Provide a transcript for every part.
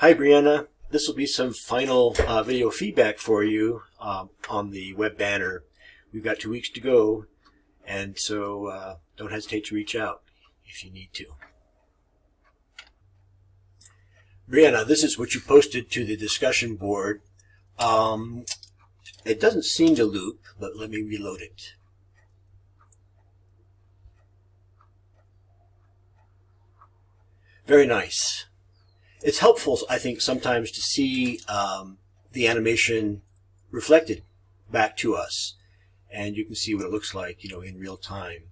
Hi, Brianna. This will be some final video feedback for you on the web banner. We've got 2 weeks to go, and so don't hesitate to reach out if you need to. Brianna, this is what you posted to the discussion board. It doesn't seem to loop, but let me reload it. Very nice. It's helpful, I think, sometimes to see the animation reflected back to us, and you can see what it looks like, in real time.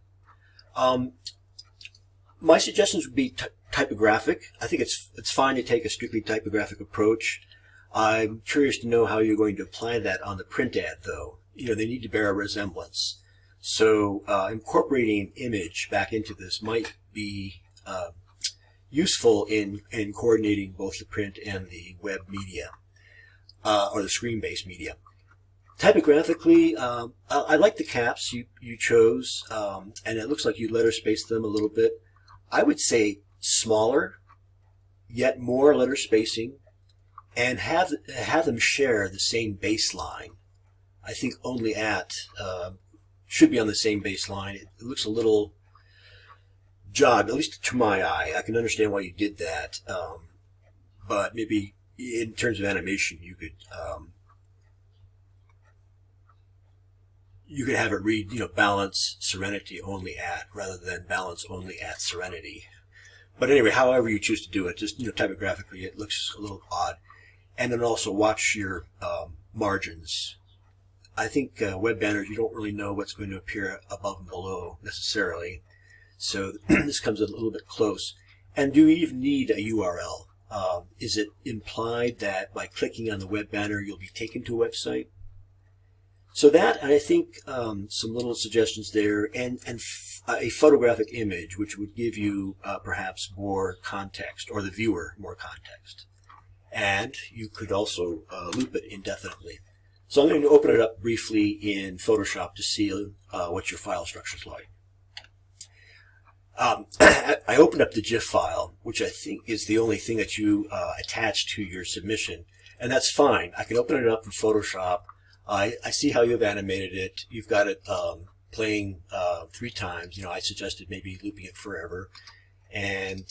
My suggestions would be typographic. I think it's fine to take a strictly typographic approach. I'm curious to know how you're going to apply that on the print ad, though. They need to bear a resemblance. So incorporating an image back into this might be useful in coordinating both the print and the web media, or the screen-based media. Typographically, I like the caps you chose, and it looks like you letter spaced them a little bit. I would say smaller, yet more letter spacing, and have them share the same baseline. I think only at should be on the same baseline. It looks a little jogged, at least to my eye. I can understand why you did that, but maybe in terms of animation, you could have it read, balance serenity only at, rather than balance only at serenity. But anyway, however you choose to do it, just typographically, it looks a little odd. And then also watch your margins. I think web banners, you don't really know what's going to appear above and below necessarily. So this comes a little bit close. And do you even need a URL? Is it implied that by clicking on the web banner you'll be taken to a website? So that, and I think some little suggestions there, and a photographic image, which would give you perhaps more context, or the viewer more context. And you could also loop it indefinitely. So I'm going to open it up briefly in Photoshop to see what your file structure is like. I opened up the GIF file, which I think is the only thing that you attach to your submission, and that's fine. I can open it up in Photoshop. I see how you've animated it. You've got it playing 3 times. I suggested maybe looping it forever, and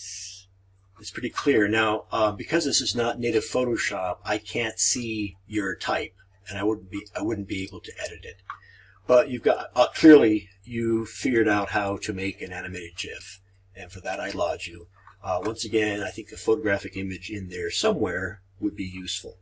it's pretty clear. Now, because this is not native Photoshop, I can't see your type, and I wouldn't be able to edit it. But you've got clearly you figured out how to make an animated GIF, and for that I laud you. Once again, I think a photographic image in there somewhere would be useful.